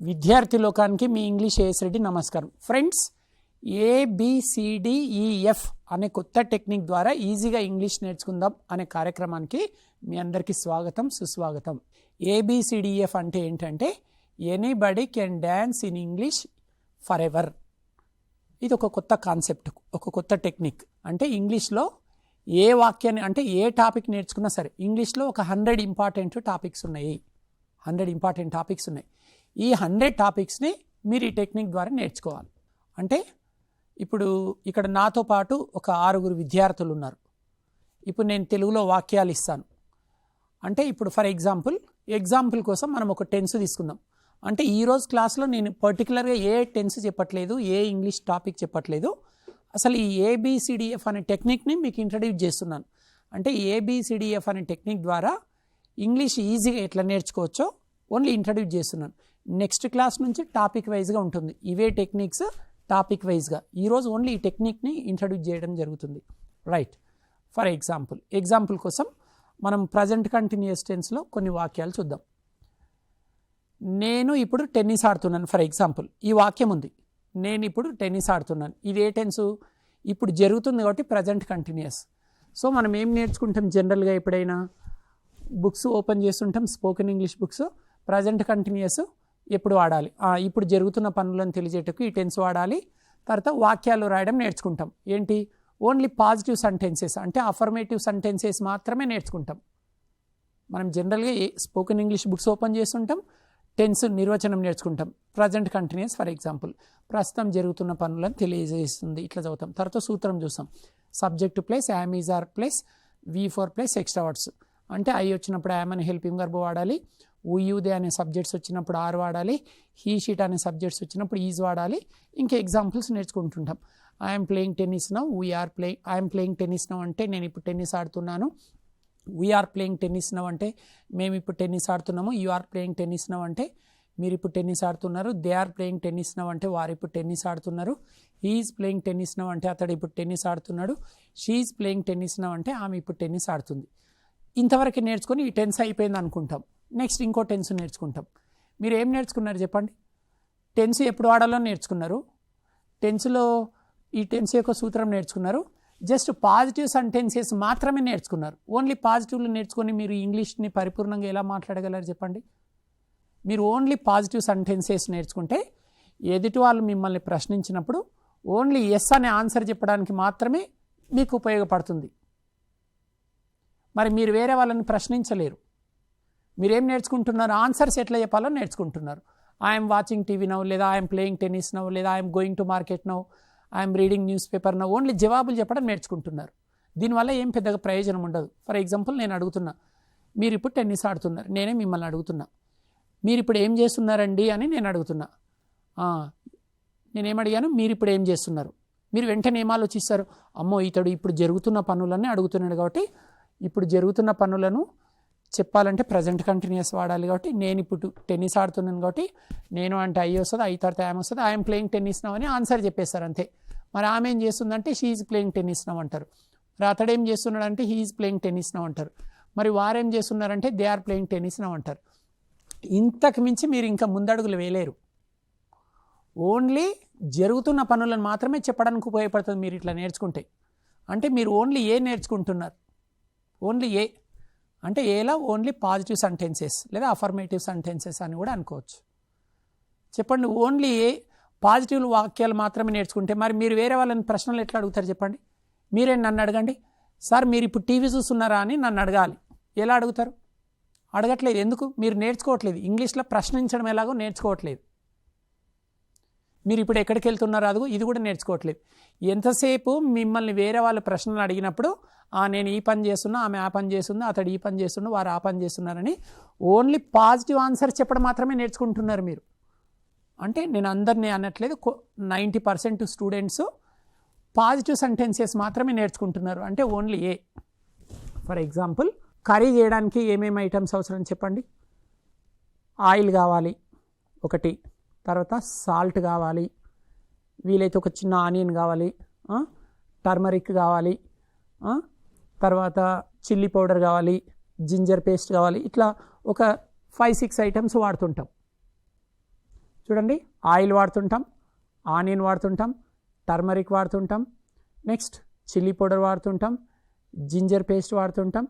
విద్యార్థి లోకానికి మీ English as Reddy నమస్కారం. ఫ్రెండ్స్, ABCDEF అనే కొత్త టెక్నిక్ ద్వారా ఈజీగా ఇంగ్లీష్ నేర్చుకుందాం అనే కార్యక్రమానికి మీ అందరికీ స్వాగతం, సుస్వాగతం. ABCDEF అంటే ఏంటంటే anybody can dance in English for ever. ఇది ఒక కొత్త కాన్సెప్ట్, ఒక కొత్త టెక్నిక్. అంటే ఇంగ్లీష్లో ఏ వాక్యాన్ని అంటే ఏ టాపిక్ నేర్చుకున్నా సరే, ఇంగ్లీష్లో ఒక 100 ఇంపార్టెంట్ టాపిక్స్ ఉన్నాయి. 100 ఇంపార్టెంట్ టాపిక్స్ ఉన్నాయి. ఈ 100 టాపిక్స్ని మీరు ఈ టెక్నిక్ ద్వారా నేర్చుకోవాలి. అంటే ఇప్పుడు ఇక్కడ నాతో పాటు ఒక 6 విద్యార్థులు ఉన్నారు. ఇప్పుడు నేను తెలుగులో వాక్యాలు ఇస్తాను. అంటే ఇప్పుడు ఫర్ ఎగ్జాంపుల్ కోసం మనం ఒక టెన్స్ తీసుకుందాం. అంటే ఈరోజు క్లాస్లో నేను పర్టికులర్గా ఏ టెన్స్ చెప్పట్లేదు, ఏ ఇంగ్లీష్ టాపిక్ చెప్పట్లేదు. అసలు ఈ ABCDEF అనే టెక్నిక్ని మీకు ఇంట్రడ్యూస్ చేస్తున్నాను. అంటే ABCDEF అనే టెక్నిక్ ద్వారా ఇంగ్లీష్ ఈజీగా ఎట్లా నేర్చుకోవచ్చో ఓన్లీ ఇంట్రడ్యూస్ చేస్తున్నాను. నెక్స్ట్ క్లాస్ నుంచి టాపిక్ వైజ్గా ఉంటుంది. ఇవే టెక్నిక్స్ టాపిక్ వైజ్గా. ఈరోజు ఓన్లీ ఈ టెక్నిక్ని ఇంట్రడ్యూస్ చేయడం జరుగుతుంది. రైట్. ఫర్ ఎగ్జాంపుల్ కోసం మనం ప్రజెంట్ కంటిన్యూస్ టెన్స్లో కొన్ని వాక్యాలు చూద్దాం. నేను ఇప్పుడు టెన్నిస్ ఆడుతున్నాను. ఫర్ ఎగ్జాంపుల్ ఈ వాక్యం ఉంది, నేను ఇప్పుడు టెన్నిస్ ఆడుతున్నాను. ఇది ఏ టెన్సు? ఇప్పుడు జరుగుతుంది కాబట్టి ప్రజెంట్ కంటిన్యూస్. సో మనం ఏం నేర్చుకుంటాం జనరల్గా? ఎప్పుడైనా బుక్స్ ఓపెన్ చేస్తుంటాం, spoken English books. Present continuous ఎప్పుడు వాడాలి, ఇప్పుడు జరుగుతున్న పనులను తెలియజేటకు ఈ టెన్స్ వాడాలి. తర్వాత వాక్యాలు రాయడం నేర్చుకుంటాం. ఏంటి? ఓన్లీ పాజిటివ్ సెంటెన్సెస్ అంటే అఫర్మేటివ్ సెంటెన్సెస్ మాత్రమే నేర్చుకుంటాం. మనం జనరల్గా స్పోకెన్ ఇంగ్లీష్ బుక్స్ ఓపెన్ చేస్తుంటాం, టెన్స్ నిర్వచనం నేర్చుకుంటాం. ప్రజెంట్ కంటిన్యూస్ ఫర్ ఎగ్జాంపుల్ ప్రస్తుతం జరుగుతున్న పనులను తెలియజేస్తుంది, ఇట్లా చదువుతాం. తర్వాత సూత్రం చూస్తాం. Subject plus am is are plus V4 plus extra words. అంటే ఐ వచ్చినప్పుడు యామ్ అనే హెల్పింగ్ వర్బ్ వాడాలి. యూ దే అనే సబ్జెక్ట్స్ వచ్చినప్పుడు ఆర్ వాడాలి. హీ షీట్ అనే సబ్జెక్ట్స్ వచ్చినప్పుడు ఈజ్ వాడాలి. ఇంకా ఎగ్జాంపుల్స్ నేర్చుకుంటుంటాం. I'm playing tennis now, I'm playing tennis now అంటే నేను ఇప్పుడు టెన్నిస్ ఆడుతున్నాను. వీఆర్ ప్లేయింగ్ టెన్నిస్ నౌ అంటే మేము ఇప్పుడు టెన్నిస్ ఆడుతున్నాము. You are playing tennis now అంటే మీరు ఇప్పుడు టెన్నిస్ ఆడుతున్నారు. They are playing tennis now అంటే వారు ఇప్పుడు టెన్నిస్ ఆడుతున్నారు. హీఈస్ ప్లేయింగ్ టెన్నిస్ నౌ అంటే అతడు ఇప్పుడు టెన్నిస్ ఆడుతున్నాడు. షీఈస్ ప్లేయింగ్ టెన్నిస్ నౌ అంటే ఆమె ఇప్పుడు టెన్నిస్ ఆడుతుంది. ఇంతవరకు నేర్చుకొని ఈ టెన్స్ అయిపోయింది అనుకుంటాం. నెక్స్ట్ ఇంకో టెన్స్ నేర్చుకుంటాం. మీరు ఏం నేర్చుకున్నారు చెప్పండి? టెన్స్ ఎప్పుడు వాడాలో నేర్చుకున్నారు. టెన్స్లో ఈ టెన్స్ యొక్క సూత్రం నేర్చుకున్నారు. జస్ట్ పాజిటివ్ సెంటెన్సెస్ మాత్రమే నేర్చుకున్నారు. ఓన్లీ పాజిటివ్లు నేర్చుకొని మీరు ఇంగ్లీష్ని పరిపూర్ణంగా ఎలా మాట్లాడగలరు చెప్పండి? మీరు ఓన్లీ పాజిటివ్ సెంటెన్సెస్ నేర్చుకుంటే ఎదుటి వాళ్ళు మిమ్మల్ని ప్రశ్నించినప్పుడు ఓన్లీ ఎస్ అనే ఆన్సర్ చెప్పడానికి మాత్రమే మీకు ఉపయోగపడుతుంది. మరి మీరు వేరే వాళ్ళని ప్రశ్నించలేరు. మీరేం నేర్చుకుంటున్నారు? ఆన్సర్స్ ఎట్లా చెప్పాలో నేర్చుకుంటున్నారు. ఐఎమ్ వాచింగ్ టీవీ నౌ, లేదా ఐఎమ్ ప్లేయింగ్ టెన్నిస్ నౌ, లేదా I'm going to market now, I'm reading news paper now. Only జవాబులు చెప్పడం నేర్చుకుంటున్నారు. దీనివల్ల ఏం పెద్దగా ప్రయోజనం ఉండదు. ఫర్ ఎగ్జాంపుల్ నేను అడుగుతున్నా, మీరు ఇప్పుడు టెన్నిస్ ఆడుతున్నారు. నేనే మిమ్మల్ని అడుగుతున్నా, మీరు ఇప్పుడు ఏం చేస్తున్నారండి అని నేను అడుగుతున్నా. నేనేమడిగాను? మీరు ఇప్పుడు ఏం చేస్తున్నారు? మీరు వెంటనే ఏం ఆలోచిస్తారు? అమ్మో, ఇతడు ఇప్పుడు జరుగుతున్న పనులన్నీ అడుగుతున్నాడు కాబట్టి ఇప్పుడు జరుగుతున్న పనులను చెప్పాలంటే ప్రజెంట్ కంటిన్యూస్ వాడాలి. కాబట్టి నేను ఇప్పుడు టెన్నిస్ ఆడుతున్నాను కాబట్టి నేను అంటే ఐ వస్తుంది, ఐ తర్వాత యామ్ వస్తుంది. ఐఎమ్ ప్లేయింగ్ టెన్నిస్ నౌ అని ఆన్సర్ చెప్పేస్తారు అంతే. మరి ఆమె ఏం చేస్తుందంటే షీఈజ్ ప్లేయింగ్ టెన్నిస్ నౌ అంటారు. మరి అతడు ఏం చేస్తున్నాడంటే హీఈజ్ ప్లేయింగ్ టెన్నిస్ నౌ అంటారు. మరి వారేం చేస్తున్నారంటే they are playing tennis now అంటారు. ఇంతకు మించి మీరు ఇంకా ముందడుగులు వేయలేరు. ఓన్లీ జరుగుతున్న పనులను మాత్రమే చెప్పడానికి ఉపయోగపడుతుంది మీరు ఇట్లా నేర్చుకుంటే. అంటే మీరు ఓన్లీ ఏ నేర్చుకుంటున్నారు? ఓన్లీ ఏ అంటే ఏలా ఓన్లీ పాజిటివ్ సెంటెన్సెస్ లేదా అఫర్మేటివ్ సెంటెన్సెస్ అని కూడా అనుకోవచ్చు. చెప్పండి, ఓన్లీ ఏ పాజిటివ్ వాక్యాలు మాత్రమే నేర్చుకుంటే మరి మీరు వేరే వాళ్ళని ప్రశ్నలు ఎట్లా అడుగుతారు చెప్పండి? మీరే నన్ను అడగండి, సార్ మీరు ఇప్పుడు టీవీ చూస్తున్నారా అని నన్ను అడగాలి. ఎలా అడుగుతారు? అడగట్లేదు. ఎందుకు? మీరు నేర్చుకోవట్లేదు. ఇంగ్లీష్లో ప్రశ్నించడం ఎలాగో నేర్చుకోవట్లేదు. మీరు ఇప్పుడు ఎక్కడికి వెళ్తున్నారో అదుగు ఇది కూడా నేర్చుకోవట్లేదు. ఎంతసేపు మిమ్మల్ని వేరే వాళ్ళు ప్రశ్నలు అడిగినప్పుడు నేను ఈ పని చేస్తున్నా, ఆమె ఆ పని చేస్తున్నా, అతడు ఈ పని చేస్తున్నా, వారు ఆ పని చేస్తున్నారని ఓన్లీ పాజిటివ్ ఆన్సర్ చెప్పడం మాత్రమే నేర్చుకుంటున్నారు మీరు. అంటే నేను అందరినీ అనట్లేదు, 90% స్టూడెంట్స్ పాజిటివ్ సెంటెన్సెస్ మాత్రమే నేర్చుకుంటున్నారు. అంటే only A. For example curry చేయడానికి ఏమేమి ఐటమ్స్ అవసరం చెప్పండి? ఆయిల్ కావాలి ఒకటి, తర్వాత సాల్ట్ కావాలి, వీలైతే ఒక చిన్న ఆనియన్ కావాలి, టర్మరిక్ కావాలి, తర్వాత చిల్లీ పౌడర్ కావాలి, జింజర్ పేస్ట్ కావాలి. ఇట్లా ఒక 5-6 ఐటమ్స్ వాడుతుంటాం. చూడండి, ఆయిల్ వాడుతుంటాం, ఆనియన్ వాడుతుంటాం, టర్మరిక్ వాడుతుంటాం, నెక్స్ట్ చిల్లీ పౌడర్ వాడుతుంటాం, జింజర్ పేస్ట్ వాడుతుంటాం,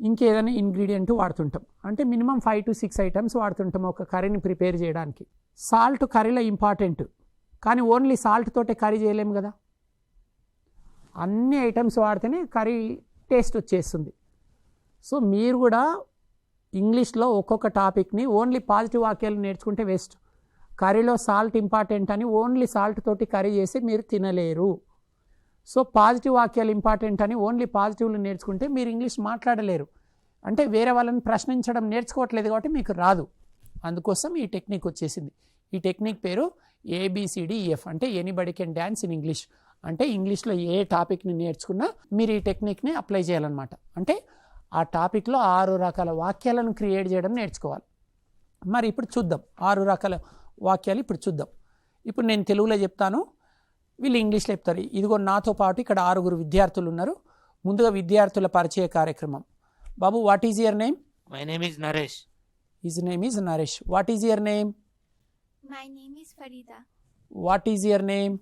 ఇంకేదైనా ఇంగ్రీడియంట్ వాడుతుంటాం. అంటే మినిమం 5 to 6 ఐటమ్స్ వాడుతుంటాం ఒక కర్రీని ప్రిపేర్ చేయడానికి. సాల్ట్ కర్రీలో ఇంపార్టెంట్, కానీ ఓన్లీ సాల్ట్ తోటే కర్రీ చేయలేము కదా, అన్ని ఐటమ్స్ వాడితేనే కర్రీ టేస్ట్ వచ్చేస్తుంది. సో మీరు కూడా ఇంగ్లీష్లో ఒక్కొక్క టాపిక్ని ఓన్లీ పాజిటివ్ వాక్యాలు నేర్చుకుంటే వేస్ట్. కర్రీలో సాల్ట్ ఇంపార్టెంట్ అని ఓన్లీ సాల్ట్ తోటి కర్రీ చేసి మీరు తినలేరు. సో పాజిటివ్ వాక్యాలు ఇంపార్టెంట్ అని ఓన్లీ పాజిటివ్లు నేర్చుకుంటే మీరు ఇంగ్లీష్ మాట్లాడలేరు. అంటే వేరే వాళ్ళని ప్రశ్నించడం నేర్చుకోవట్లేదు కాబట్టి మీకు రాదు. అందుకోసం ఈ టెక్నిక్ వచ్చేసింది. ఈ టెక్నిక్ పేరు ABCDEF, అంటే anybody can dance in English. అంటే ఇంగ్లీష్లో ఏ టాపిక్ని నేర్చుకున్నా మీరు ఈ టెక్నిక్ని అప్లై చేయాలన్నమాట. అంటే ఆ టాపిక్లో 6 రకాల వాక్యాలను క్రియేట్ చేయడం నేర్చుకోవాలి. మరి ఇప్పుడు చూద్దాం 6 రకాల వాక్యాలు ఇప్పుడు చూద్దాం. ఇప్పుడు నేను తెలుగులో చెప్తాను, వీళ్ళు ఇంగ్లీష్లో చెప్తారు. ఇదిగో నాతో పాటు ఇక్కడ 6 విద్యార్థులు ఉన్నారు. ముందుగా విద్యార్థుల పరిచయ కార్యక్రమం. బాబు, what is your name? My name is Naresh. His name is Naresh. What is your name? My name is Farida. What is your name?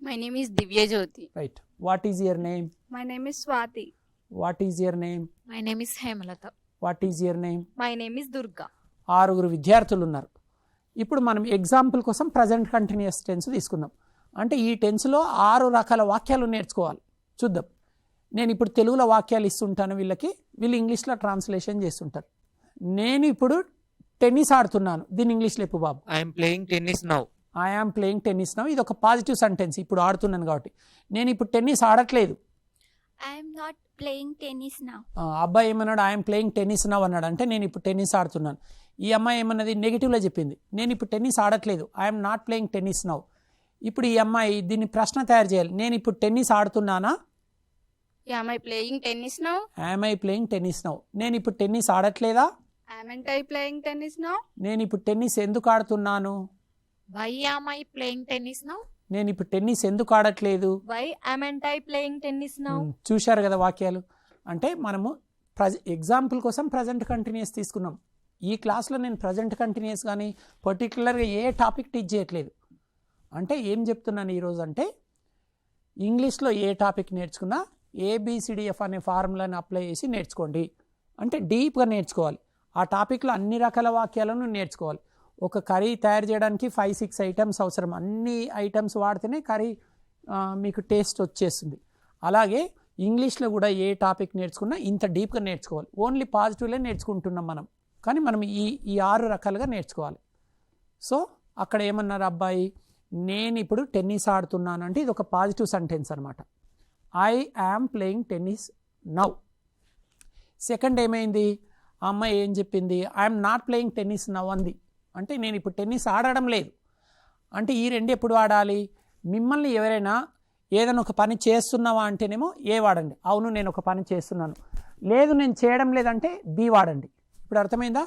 My name is Divya Jyoti. Right. What is your name? My name is Swati. What is your name? My name is Hemalata. What is your name? My name is Durga. 6 విద్యార్థులు ఉన్నారు. ఇప్పుడు మనం example కోసం present continuous tense తీసుకుందాం. అంటే ఈ టెన్స్లో 6 రకాల వాక్యాలు నేర్చుకోవాలి. చూద్దాం. నేను ఇప్పుడు తెలుగులో వాక్యాలు ఇస్తుంటాను వీళ్ళకి, వీళ్ళు ఇంగ్లీష్లో ట్రాన్స్లేషన్ చేస్తుంటారు. నేను ఇప్పుడు టెన్నిస్ ఆడుతున్నాను, దీన్ని ఇంగ్లీష్లో చెప్పు బాబు. I am playing tennis now. I am playing tennis now. ఇది ఒక పాజిటివ్ సెంటెన్స్, ఇప్పుడు ఆడుతున్నాను కాబట్టి. నేను ఇప్పుడు టెన్నిస్ ఆడట్లేదు. I am not playing tennis now. అబ్బాయి ఏమన్నాడు? ఐఎమ్ ప్లేయింగ్ టెన్నిస్ నౌ అన్నాడు. అంటే నేను ఇప్పుడు టెన్నిస్ ఆడుతున్నాను. ఈ అమ్మాయి ఏమన్నది? నెగిటివ్లో చెప్పింది, నేను ఇప్పుడు టెన్నిస్ ఆడట్లేదు. I'm not playing tennis now. ఇప్పుడు ఈ అమ్మాయి దీన్ని ప్రశ్న తయారు చేయాలి. నేను ఇప్పుడు టెన్నిస్ ఆడుతున్నానా? Am I playing tennis now? I'm I playing tennis now. నేను ఇప్పుడు టెన్నిస్ ఆడట్లేదా? Amn't I playing tennis now? నేను ఇప్పుడు టెన్నిస్ ఎందుకు ఆడుతున్నాను? Why am I playing tennis now? నేను ఇప్పుడు టెన్నిస్ ఎందుకు ఆడట్లేదు? Why amn't I playing tennis now? చూశారు కదా వాక్యాలు. అంటే మనము ఎగ్జాంపుల్ కోసం ప్రజెంట్ కంటిన్యూస్ తీసుకున్నాం. ఈ క్లాస్లో నేను ప్రజెంట్ కంటిన్యూస్ కానీ పర్టికులర్గా ఏ టాపిక్ టీచ్ చేయట్లేదు. అంటే ఏం చెప్తున్నాను ఈరోజు అంటే, ఇంగ్లీష్లో ఏ టాపిక్ నేర్చుకున్నా ABCDF అనే ఫార్ములాని అప్లై చేసి నేర్చుకోండి. అంటే డీప్గా నేర్చుకోవాలి. ఆ టాపిక్లో అన్ని రకాల వాక్యాలను నేర్చుకోవాలి. ఒక కర్రీ తయారు చేయడానికి 5-6 ఐటమ్స్ అవసరం. అన్ని ఐటమ్స్ వాడితేనే కర్రీ మీకు టేస్ట్ వచ్చేస్తుంది. అలాగే ఇంగ్లీష్లో కూడా ఏ టాపిక్ నేర్చుకున్నా ఇంత డీప్గా నేర్చుకోవాలి. ఓన్లీ పాజిటివ్లే నేర్చుకుంటున్నాం మనం, కానీ మనం ఈ 6 రకాలుగా నేర్చుకోవాలి. సో అక్కడ ఏమన్నారు అబ్బాయి? నేను ఇప్పుడు టెన్నిస్ ఆడుతున్నాను అంటే ఇది ఒక పాజిటివ్ సెంటెన్స్ అనమాట. I am playing tennis now. Second ఏమైంది? ఆ అమ్మాయి ఏం చెప్పింది? I'm not playing tennis now అంది. అంటే నేను ఇప్పుడు టెన్నిస్ ఆడడం లేదు. అంటే ఈ 2 ఎప్పుడు వాడాలి? మిమ్మల్ని ఎవరైనా ఏదైనా ఒక పని చేస్తున్నావా అంటేనేమో ఏ వాడండి, అవును నేను ఒక పని చేస్తున్నాను. లేదు నేను చేయడం లేదంటే బి వాడండి. ఇప్పుడు అర్థమైందా?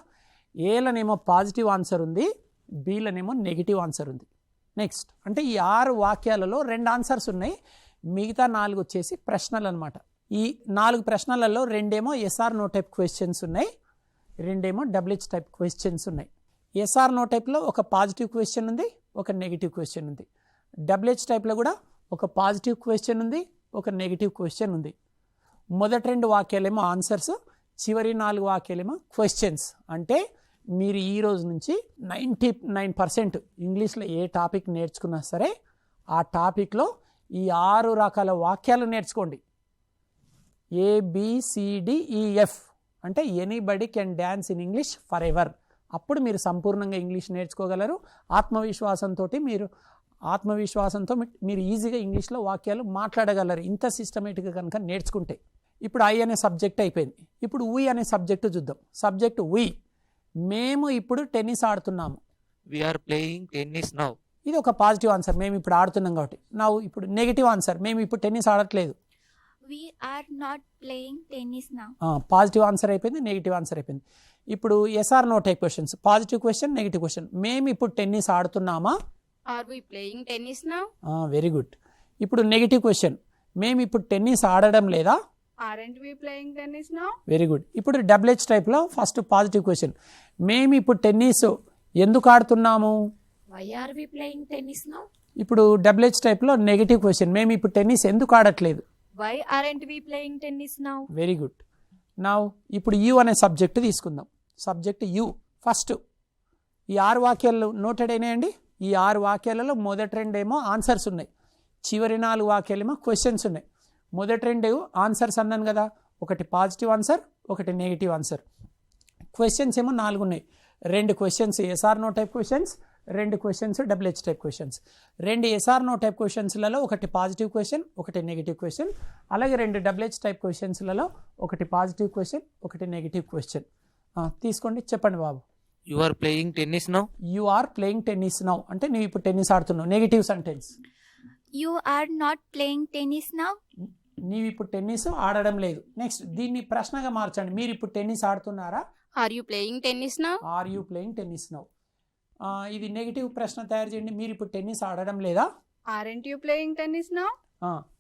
ఏలనేమో పాజిటివ్ ఆన్సర్ ఉంది, బీలనేమో నెగిటివ్ ఆన్సర్ ఉంది. నెక్స్ట్ అంటే ఈ 6 వాక్యాలలో 2 ఆన్సర్స్ ఉన్నాయి, మిగతా 4 వచ్చేసి ప్రశ్నలు అనమాట. ఈ 4 ప్రశ్నలలో 2 ఏమో SR నో టైప్ క్వశ్చన్స్ ఉన్నాయి, 2 ఏమో WH టైప్ క్వశ్చన్స్ ఉన్నాయి. SR నో టైప్లో ఒక పాజిటివ్ క్వశ్చన్ ఉంది, ఒక నెగిటివ్ క్వశ్చన్ ఉంది. WH టైప్లో కూడా ఒక పాజిటివ్ క్వశ్చన్ ఉంది, ఒక నెగిటివ్ క్వశ్చన్ ఉంది. మొదటి 2 వాక్యాలేమో ఆన్సర్స్, చివరి 4 వాక్యాలేమో క్వశ్చన్స్. అంటే మీరు ఈ రోజు నుంచి 99% ఇంగ్లీష్లో ఏ టాపిక్ నేర్చుకున్నా సరే ఆ టాపిక్లో ఈ 6 రకాల వాక్యాలు నేర్చుకోండి. ABCDEF అంటే anybody can dance in English for ever. అప్పుడు మీరు సంపూర్ణంగా ఇంగ్లీష్ నేర్చుకోగలరు. ఆత్మవిశ్వాసంతో మీరు ఈజీగా ఇంగ్లీష్లో వాక్యాలు మాట్లాడగలరు, ఇంత సిస్టమేటిక్గా కనుక నేర్చుకుంటే. ఇప్పుడు ఐ అనే సబ్జెక్ట్ అయిపోయింది. ఇప్పుడు వి అనే సబ్జెక్టు చూద్దాం. సబ్జెక్టు వి. మేము ఇప్పుడు tennis ఆడుతున్నాము. We are playing tennis now. ఇది ఒక పాజిటివ్ ఆన్సర్, మేము ఇప్పుడు ఆడుతున్నాం కాబట్టి. నా ఇప్పుడు నెగిటివ్ ఆన్సర్, మేము ఇప్పుడు టెన్నిస్ ఆడట్లేదు. We are not playing tennis now. Positive answer అయిపోయింది, నెగిటివ్ ఆన్సర్ అయిపోయింది. ఇప్పుడు SR no type questions, positive question, negative question. మేము ఇప్పుడు టెన్నిస్ ఆడుతున్నామా? Are we playing tennis now? Very good. ఇప్పుడు నెగిటివ్ క్వశ్చన్, మేము ఇప్పుడు టెన్నిస్ ఆడడం లేదా? Aren't we playing tennis now? Very good. ఇప్పుడు WH టైప్లో ఫస్ట్ పాజిటివ్ క్వశ్చన్, మేము ఇప్పుడు టెన్నిస్ ఎందుకు ఆడుతున్నాము? Why are we playing tennis now? ఇప్పుడు డబ్ల్యూహెచ్ టైప్లో నెగిటివ్ క్వశ్చన్, మేము ఇప్పుడు టెన్నిస్ ఎందుకు ఆడట్లేదు. Why aren't we playing tennis now? Very good. నా ఇప్పుడు యు అనే సబ్జెక్ట్ తీసుకుందాం. Subject you. ఫస్ట్ ఈ 6 వాక్యాలు నోటెడ్ అయినాయండి. ఈ 6 వాక్యాలలో మొదటి 2 ఏమో ఆన్సర్స్ ఉన్నాయి, చివరి 4 వాక్యాలేమో క్వశ్చన్స్ ఉన్నాయి. మొదటి 2 ఆన్సర్స్ అన్నాను కదా, ఒకటి పాజిటివ్ ఆన్సర్, ఒకటి నెగిటివ్ ఆన్సర్. క్వశ్చన్స్ ఏమో 4 ఉన్నాయి. 2 questions SR no type questions, 2 questions WH type questions. 2 SR no type క్వశ్చన్స్లలో ఒకటి పాజిటివ్ క్వశ్చన్, ఒకటి నెగిటివ్ క్వశ్చన్. అలాగే 2 డబ్ల్యూహెచ్ టైప్ క్వశ్చన్స్లలో ఒకటి పాజిటివ్ క్వశ్చన్, ఒకటి నెగిటివ్ క్వశ్చన్. తీసుకోండి, చెప్పండి బాబు. You are playing tennis now? You are playing tennis now అంటే నువ్వు ఇప్పుడు టెన్నిస్ ఆడుతున్నావు. Negative sentence. You are not playing tennis now. నీవు ఇప్పుడు టెన్నిస్ ఆడడం లేదు. నెక్స్ట్ దీన్ని ప్రశ్నగా మార్చండి. మీరు ఇప్పుడు టెన్నిస్ ఆడుతున్నారా? Are you playing tennis now? Are you playing tennis now. ఇది నెగిటివ్ ప్రశ్న తయారు చేయండి. మీరు ఇప్పుడు టెన్నిస్ ఆడడం లేదా? Aren't you playing tennis now?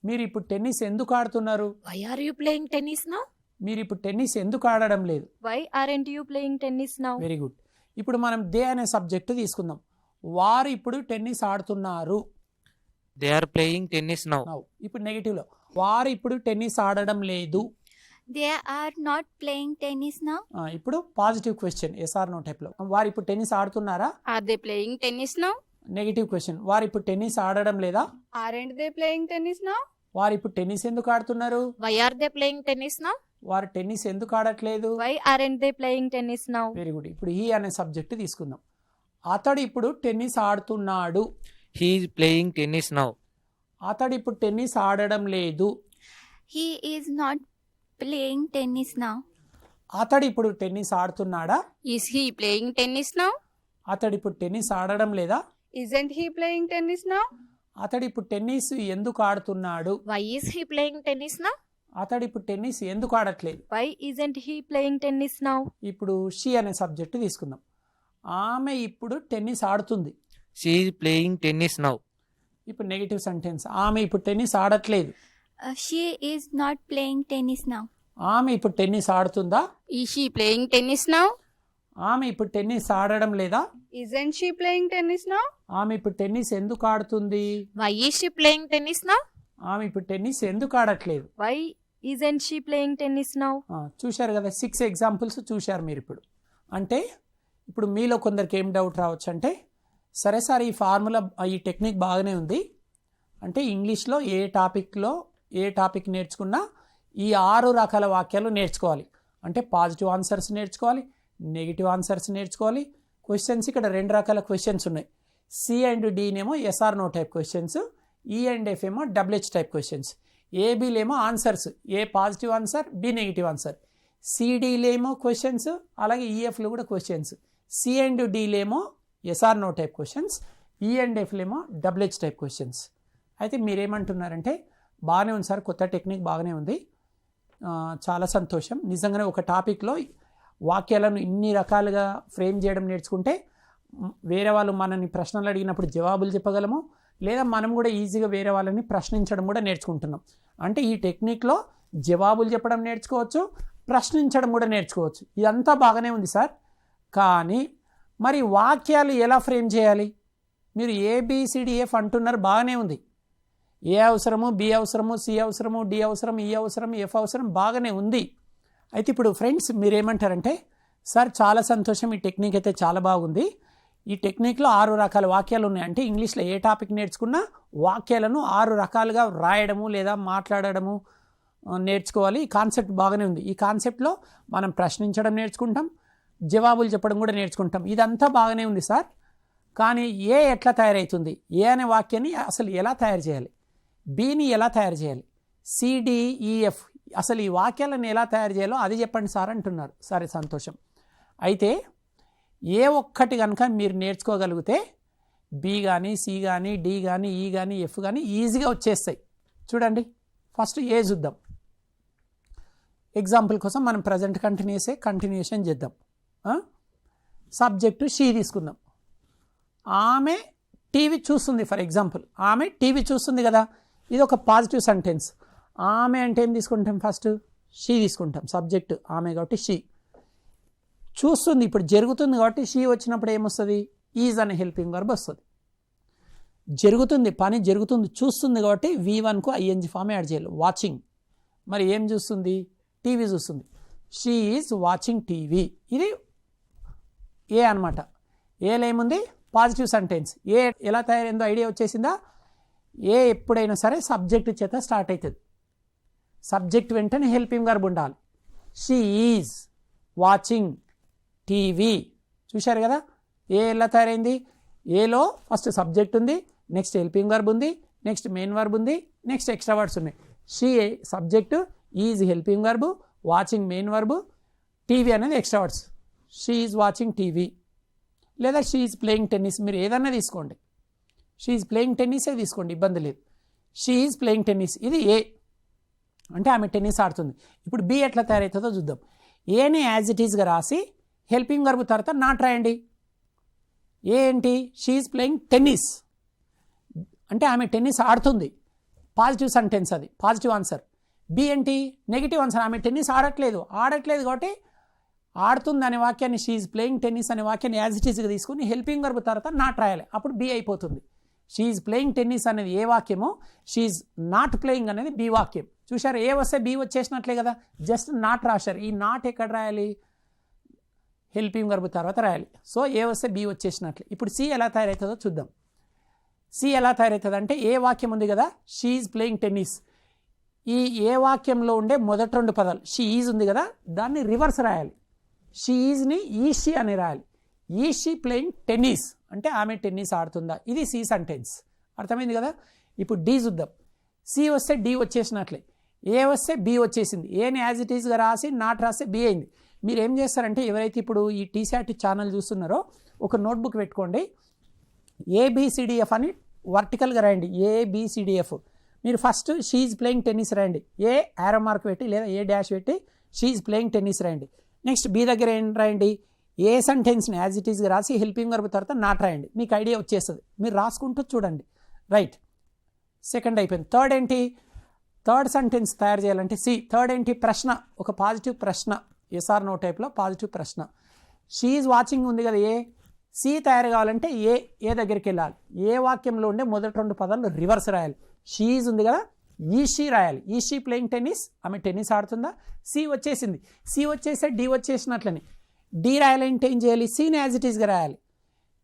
మీరు ఇప్పుడు టెన్నిస్ ఎందుకు ఆడుతున్నారు? Why are you playing tennis now? మీరు ఇప్పుడు టెన్నిస్ ఎందుకు ఆడడం లేదు? Why aren't you playing tennis now? Very good. ఇప్పుడు మనం దే అనే సబ్జెక్ట్ తీసుకుందాం. వారు ఇప్పుడు టెన్నిస్ ఆడుతున్నారు. They are playing tennis now. ఇప్పుడు నెగిటివ్లో వారు ఇప్పుడు టెన్నిస్ ఆడడం లేదు. They are not playing tennis now. ఇప్పుడు పాజిటివ్ క్వశ్చన్ ఎస్ఆర్ నో టైప్లో వారు ఇప్పుడు టెన్నిస్ ఆడుతున్నారా? Are they playing tennis now? Negative question వారు ఇప్పుడు టెన్నిస్ ఆడడం లేదా? Aren't they playing tennis now? వారు ఇప్పుడు టెన్నిస్ ఎందుకు ఆడుతున్నారు? Why are they playing tennis now? వారు టెన్నిస్ ఎందుకు ఆడట్లేదు? Why aren't they playing tennis now? Very good. ఇప్పుడు హీ అనే సబ్జెక్ట్ తీసుకుందాం. అతడు ఇప్పుడు టెన్నిస్ ఆడుతున్నాడు. He is playing tennis now. అతడు ఇప్పుడు టెన్నిస్ ఆడడం లేదు. He is not playing tennis now. అతడు ఇప్పుడు tennis ఆడుతున్నాడా? Is he playing tennis now? అతడు ఇప్పుడు టెన్నిస్ ఆడడం లేదా? Isn't he playing tennis now? అతడు ఇప్పుడు టెన్నిస్ ఎందుకు ఆడుతున్నాడు? Why is he playing tennis now? అతడు ఇప్పుడు టెన్నిస్ ఎందుకు ఆడట్లేదు? Why isn't he playing tennis now? ఇప్పుడు షీ అనే సబ్జెక్ట్ తీసుకుందాం. ఆమె ఇప్పుడు టెన్నిస్ ఆడుతుంది. She is playing tennis now. ఇప్పుడు నెగిటివ్ సెంటెన్స్. ఆమె ఇప్పుడు టెన్నిస్ ఆడట్లేదు. She is not playing tennis now. ఆమె ఇప్పుడు టెన్నిస్ ఆడుతుందా? Is she playing tennis now? ఆమె ఇప్పుడు టెన్నిస్ ఆడడం లేదా? Isn't she playing tennis now? ఆమె ఇప్పుడు టెన్నిస్ ఎందుకు ఆడుతుంది? Why is she playing tennis now? ఆమె ఇప్పుడు టెన్నిస్ ఎందుకు ఆడట్లేదు? Why isn't she playing tennis now? చూశారు కదా, 6 ఎగ్జాంపుల్స్ చూశారు మీరు. ఇప్పుడు అంటే ఇప్పుడు మీలో కొందరికి ఏం డౌట్ రావచ్చు అంటే, సరే సార్ ఈ ఫార్ములా ఈ టెక్నిక్ బాగానే ఉంది, అంటే ఇంగ్లీష్లో ఏ టాపిక్ నేర్చుకున్నా ఈ 6 రకాల వాక్యాలు నేర్చుకోవాలి. అంటే పాజిటివ్ ఆన్సర్స్ నేర్చుకోవాలి, నెగిటివ్ ఆన్సర్స్ నేర్చుకోవాలి, క్వశ్చన్స్ ఇక్కడ 2 రకాల క్వశ్చన్స్ ఉన్నాయి. సి అండ్ డీనేమో SR no type questions, E and F ఏమో డబ్ల్యూహెచ్ టైప్ క్వశ్చన్స్. ఏబీలేమో answers, A positive answer, B negative answer. సిడీలేమో క్వశ్చన్స్, అలాగే ఈఎఫ్లో కూడా క్వశ్చన్స్. సి అండ్ డీలేమో SR no type questions, E and ఎఫ్లేమో డబ్ల్యూహెచ్ టైప్ క్వశ్చన్స్. అయితే మీరేమంటున్నారంటే బాగానే ఉంది సార్, కొత్త టెక్నిక్ బాగానే ఉంది, చాలా సంతోషం. నిజంగానే ఒక టాపిక్లో వాక్యాలను ఇన్ని రకాలుగా ఫ్రేమ్ చేయడం నేర్చుకుంటే వేరే వాళ్ళు మనని ప్రశ్నలు అడిగినప్పుడు జవాబులు చెప్పగలము, లేదా మనం కూడా ఈజీగా వేరే వాళ్ళని ప్రశ్నించడం కూడా నేర్చుకుంటున్నాం. అంటే ఈ టెక్నిక్లో జవాబులు చెప్పడం నేర్చుకోవచ్చు, ప్రశ్నించడం కూడా నేర్చుకోవచ్చు. ఇదంతా బాగానే ఉంది సార్, కానీ మరి వాక్యాలు ఎలా ఫ్రేమ్ చేయాలి? మీరు ఏబిసిడిఎఫ్ అంటున్నారు, బాగానే ఉంది. ఏ అవసరము, బి అవసరము, సి అవసరము, డి అవసరం, ఈ అవసరం, ఎఫ్ అవసరం, బాగానే ఉంది. అయితే ఇప్పుడు ఫ్రెండ్స్ మీరేమంటారంటే, సార్ చాలా సంతోషం, ఈ టెక్నిక్ అయితే చాలా బాగుంది, ఈ టెక్నిక్లో 6 రకాల వాక్యాలు ఉన్నాయి. అంటే ఇంగ్లీష్లో ఏ టాపిక్ నేర్చుకున్నా వాక్యాలను 6 రకాలుగా రాయడము లేదా మాట్లాడడము నేర్చుకోవాలి. ఈ కాన్సెప్ట్ బాగానే ఉంది. ఈ కాన్సెప్ట్లో మనం ప్రశ్నించడం నేర్చుకుంటాం, జవాబులు చెప్పడం కూడా నేర్చుకుంటాం. ఇదంతా బాగానే ఉంది సార్, కానీ ఏ ఎట్లా తయారవుతుంది? ఏ అనే వాక్యాన్ని అసలు ఎలా తయారు చేయాలి? బిని ఎలా తయారు చేయాలి? సిడిఈఎఫ్ అసలు ఈ వాక్యాలను ఎలా తయారు చేయాలో అది చెప్పండి సార్ అంటున్నారు. సరే సంతోషం. అయితే ఏ ఒక్కటి కనుక మీరు నేర్చుకోగలిగితే బి కానీ, సి కానీ, డి కానీ, ఈ కానీ, ఎఫ్ కానీ ఈజీగా వచ్చేస్తాయి. చూడండి, ఫస్ట్ ఏ చూద్దాం. ఎగ్జాంపుల్ కోసం మనం ప్రజెంట్ కంటిన్యూషన్ చేద్దాం. సబ్జెక్టు షీ తీసుకుందాం. ఆమె టీవీ చూస్తుంది. ఫర్ ఎగ్జాంపుల్ ఆమె టీవీ చూస్తుంది కదా, ఇది ఒక పాజిటివ్ సెంటెన్స్. ఆమె అంటే ఏం తీసుకుంటాం? ఫస్ట్ షీ తీసుకుంటాం. సబ్జెక్ట్ ఆమె కాబట్టి షీ చూస్తుంది, ఇప్పుడు జరుగుతుంది కాబట్టి షీ వచ్చినప్పుడు ఏమొస్తుంది? ఈజ్ అనే హెల్పింగ్ వర్బ్ వస్తుంది. జరుగుతుంది, పని జరుగుతుంది, చూస్తుంది కాబట్టి V1కు ఐఎన్జి ఫామ్ యాడ్ చేయాలి. వాచింగ్, మరి ఏం చూస్తుంది? టీవీ చూస్తుంది. She is watching TV. ఇది ఏ అనమాట. ఏలో ఏముంది? Positive sentence. ఏ ఎలా తయారైందో ఐడియా వచ్చేసిందా? ఏ ఎప్పుడైనా సరే సబ్జెక్ట్ చేత స్టార్ట్ అవుతుంది. సబ్జెక్ట్ వెంటనే హెల్పింగ్ వర్బ్ ఉండాలి. She is watching TV. చూశారు కదా ఏ ఎలా తయారైంది? ఏలో ఫస్ట్ సబ్జెక్ట్ ఉంది, నెక్స్ట్ హెల్పింగ్ వర్బ్ ఉంది, నెక్స్ట్ మెయిన్ వర్బ్ ఉంది, నెక్స్ట్ ఎక్స్ట్రా వర్డ్స్ ఉన్నాయి. She subject, is helping verb, watching main verb, TV అనేది extra words. She is watching TV లేదా షీ ఈజ్ ప్లేయింగ్ టెన్నిస్, మీరు ఏదన్నా తీసుకోండి. షీ ఈజ్ ప్లేయింగ్ టెన్నిసే తీసుకోండి, ఇబ్బంది లేదు. షీ ఈజ్ ప్లేయింగ్ టెన్నిస్, ఇది ఏ అంటే ఆమె టెన్నిస్ ఆడుతుంది. ఇప్పుడు బి ఎట్లా తయారవుతుందో చూద్దాం. ఏని యాజ్ ఇట్ ఈజ్గా రాసి హెల్పింగ్ వర్బ్ తర్వాత నాట్ రాయండి. ఏ ఏంటి? షీ ఈజ్ ప్లేయింగ్ టెన్నిస్ అంటే ఆమె టెన్నిస్ ఆడుతుంది, పాజిటివ్ సెంటెన్స్, అది పాజిటివ్ ఆన్సర్. బి ఏంటి? Negative answer. ఆమె టెన్నిస్ ఆడట్లేదు కాబట్టి ఆడుతుంది అనే వాక్యాన్ని, షీ ఈజ్ ప్లేయింగ్ టెన్నిస్ అనే వాక్యాన్ని యాజ్ ఇట్ ఈజ్గా తీసుకుని హెల్పింగ్ వర్బ్ తర్వాత నాట్ రాయాలి, అప్పుడు బి అయిపోతుంది. షీ ఈజ్ ప్లేయింగ్ టెన్నిస్ అనేది ఏ వాక్యమో, షీ ఈజ్ నాట్ ప్లేయింగ్ అనేది బి వాక్యం. చూశారు, ఏ వస్తే బి వచ్చేసినట్లే కదా, జస్ట్ నాట్ రాశారు. ఈ నాట్ ఎక్కడ రాయాలి? హెల్పింగ్ వర్బ్ తర్వాత రాయాలి. సో ఏ వస్తే బి వచ్చేసినట్లే. ఇప్పుడు సి ఎలా తయారవుతుందో చూద్దాం. సి ఎలా తయారవుతుంది అంటే ఏ వాక్యం ఉంది కదా, షీ ఈజ్ ప్లేయింగ్ టెన్నిస్. ఈ ఏ వాక్యంలో ఉండే మొదటి రెండు పదాలు, షీ ఈజ్ ఉంది కదా, దాన్ని రివర్స్ రాయాలి. షీ ఈజ్ని ఈషీ అని రాయాలి. ఈషీ ప్లేయింగ్ టెన్నిస్ అంటే ఆమె టెన్నిస్ ఆడుతుందా, ఇది సి సెంటెన్స్. అర్థమైంది కదా. ఇప్పుడు డి చూద్దాం. సి వస్తే డి వచ్చేసినట్లే, ఏ వస్తే బి వచ్చేసింది. ఏని యాజ్ ఇట్ ఈజ్గా రాసి నాట్ రాస్తే బి అయింది. మీరు ఏం చేస్తారంటే ఎవరైతే ఇప్పుడు ఈ టీశాట్ ఛానల్ చూస్తున్నారో ఒక నోట్బుక్ పెట్టుకోండి. ABCDF అని వర్టికల్గా రాయండి. ABCDF. మీరు first she is playing tennis రాయండి, ఏ యారో మార్క్ పెట్టి లేదా ఏ డాష్ పెట్టి షీ ఈజ్ ప్లేయింగ్ టెన్నిస్ రాయండి. నెక్స్ట్ బి దగ్గర ఏం రాయండి? ఏ సెంటెన్స్ని యాజ్ ఇట్ ఈజ్గా రాసి హెల్పింగ్ వర్బ్ తర్వాత నాట్ రాయండి. మీకు ఐడియా వచ్చేస్తుంది, మీరు రాసుకుంటూ చూడండి. రైట్, సెకండ్ అయిపోయింది. థర్డ్ ఏంటి? థర్డ్ సెంటెన్స్ తయారు చేయాలంటే సి. థర్డ్ ఏంటి? ప్రశ్న, ఒక పాజిటివ్ ప్రశ్న, ఎస్ఆర్ నో టైప్లో పాజిటివ్ ప్రశ్న. షీ ఈజ్ వాచింగ్ ఉంది కదా, ఏ. సి తయారు కావాలంటే ఏ దగ్గరికి వెళ్ళాలి. ఏ వాక్యంలో ఉండే మొదటి రెండు పదాలు రివర్స్ రాయాలి. షీ ఈజ్ ఉంది కదా, ఈషీ రాయాలి. ఈషీ ప్లేయింగ్ టెన్నిస్, ఆమె టెన్నిస్ ఆడుతుందా. సి వచ్చేసింది, సి వచ్చేస్తే డి వచ్చేసినట్లని. డి రాయాలంటే ఏం చేయాలి? సిని యాజ్ ఇట్ ఈజ్గా రాయాలి.